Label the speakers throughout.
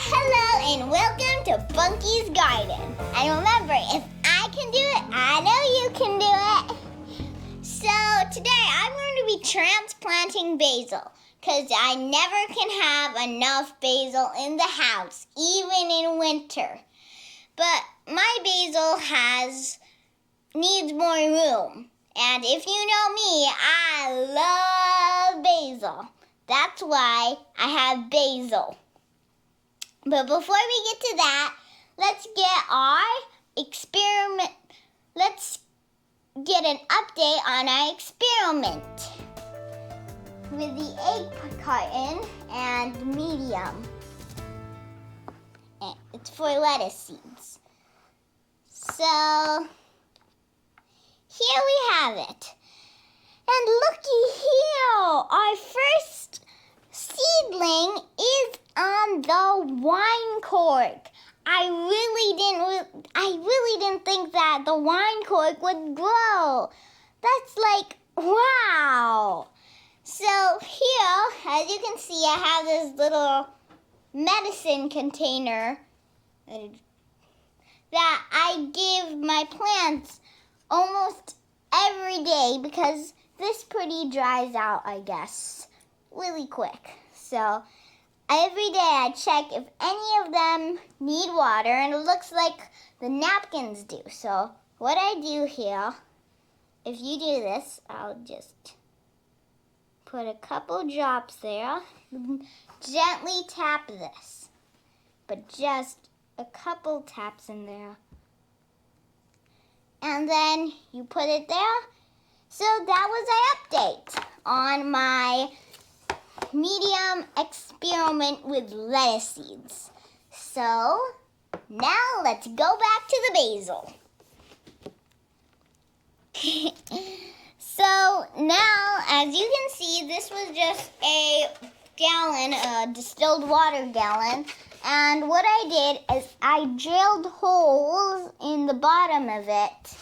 Speaker 1: Hello and welcome to Bunkie's Garden. And remember, if I can do it, I know you can do it. So today I'm going to be transplanting basil because I never can have enough basil in the house, even in winter. But my basil needs more room. And if you know me, I love basil. That's why I have basil. But before we get to that, let's get an update on our experiment with the egg carton and medium. And it's for lettuce seeds. So here we have it. And looky here, our first seedling is on the wine cork. I really didn't think that the wine cork would grow. That's like, wow. So here, as you can see, I have this little medicine container that I give my plants almost every day because this pretty dries out, I guess, really quick. So every day I check if any of them need water, and it looks like the napkins do. So what I do here, if you do this, I'll just put a couple drops there. Gently tap this, but just a couple taps in there. And then you put it there. So that was our update on my medium experiment with lettuce seeds. So now let's go back to the basil. So now, as you can see, this was just a gallon, a distilled water gallon. And what I did is I drilled holes in the bottom of it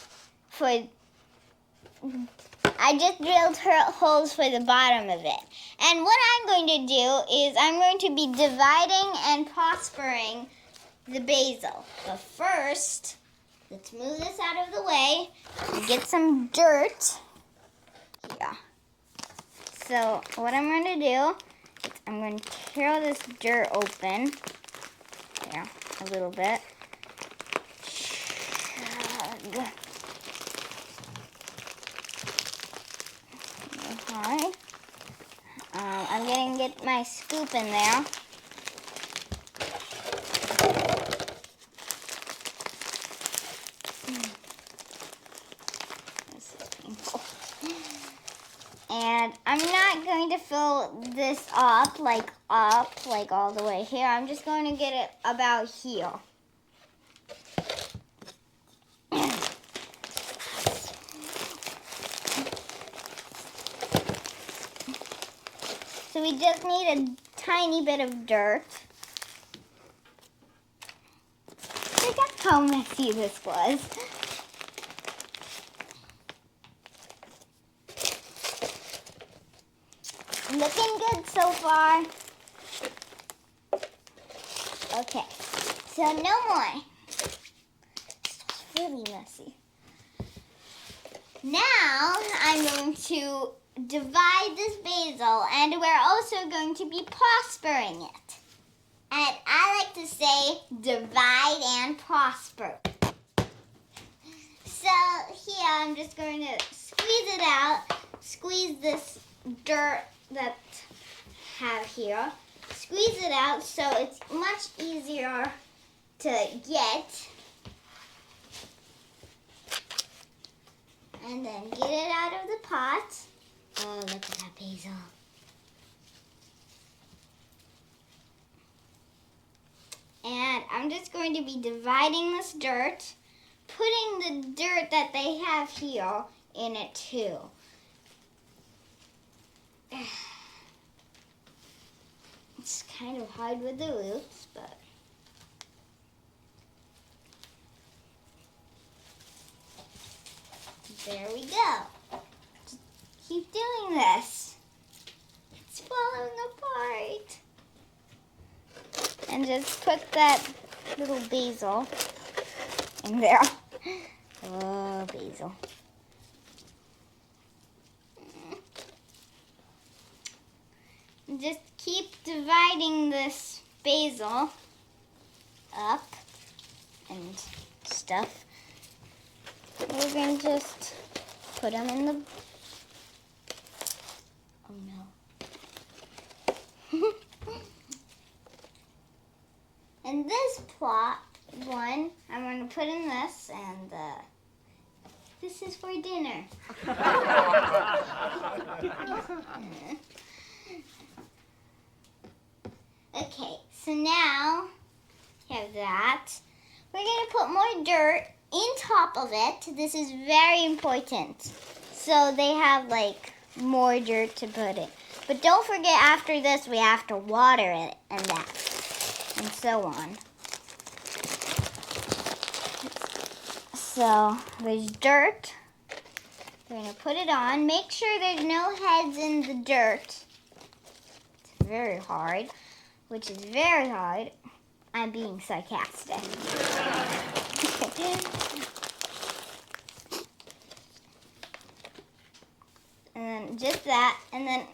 Speaker 1: I just drilled holes for the bottom of it. And what I'm going to do is I'm going to be dividing and prospering the basil. But first, let's move this out of the way and get some dirt here. So what I'm going to do is I'm going to tear this dirt open. There, a little bit. Okay. I'm going to get my scoop in there. This is painful. And I'm not going to fill this up like all the way here. I'm just going to get it about here. So we just need a tiny bit of dirt. Look at how messy this was. Looking good so far. Okay, so no more. This was really messy. Now I'm going to divide this basil, and we're also going to be prospering it. And I like to say divide and prosper. So here I'm just going to squeeze it out, squeeze this dirt that I have here, squeeze it out so it's much easier to get. And then get it out of the pot. Oh, look at that basil. And I'm just going to be dividing this dirt, putting the dirt that they have here in it too. It's kind of hard with the roots, but there we go. Just keep doing this. It's falling apart. And just put that little basil in there. Oh, basil. Just keep dividing this basil up and stuff. We're going to just put them in the... Oh, no. And this plot one, I'm going to put in this, and this is for dinner. Okay, so now we have that. We're going to put more dirt in top of it. This is very important. So they have like more dirt to put in. But don't forget, after this we have to water it and that. And so on. So there's dirt. We're going to put it on. Make sure there's no heads in the dirt. It's very hard, which is very hard. I'm being sarcastic. And then just that, and then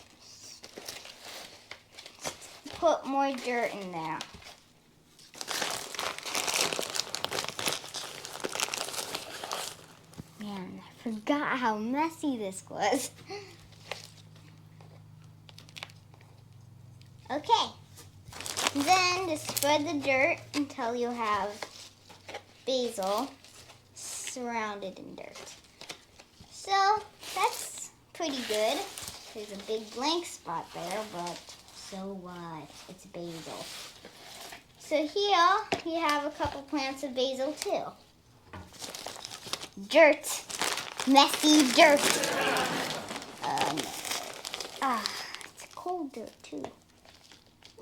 Speaker 1: put more dirt in there. Man, I forgot how messy this was. Okay. Then just spread the dirt until you have basil surrounded in dirt. So that's pretty good. There's a big blank spot there, but so what? It's basil. So here you have a couple plants of basil too. Dirt. Messy dirt. It's cold dirt too.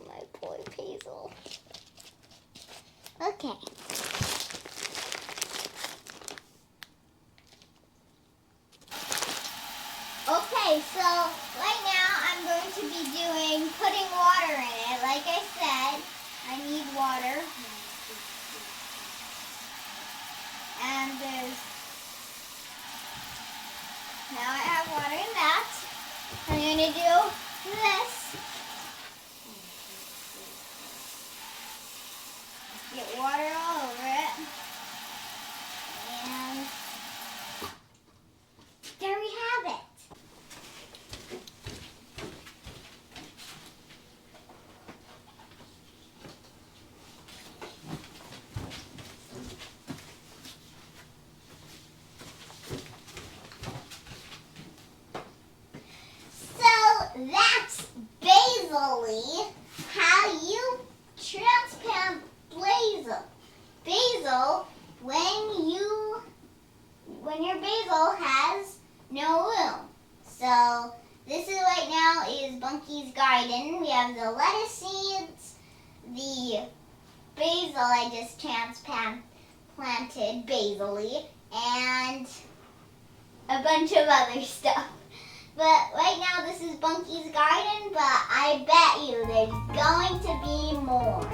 Speaker 1: My poor basil. Okay. Okay, so right now I'm going to be putting water in it. Like I said, I need water. And now I have water in that. I'm going to do this. Get water all over it. And there we have it. So that's basically how you transplant basil. Basil, when your basil has no room. So this is right now is Bunkie's garden. We have the lettuce seeds, the basil I just transplanted basally, and a bunch of other stuff. But right now this is Bunkie's garden, but I bet you there's going to be more.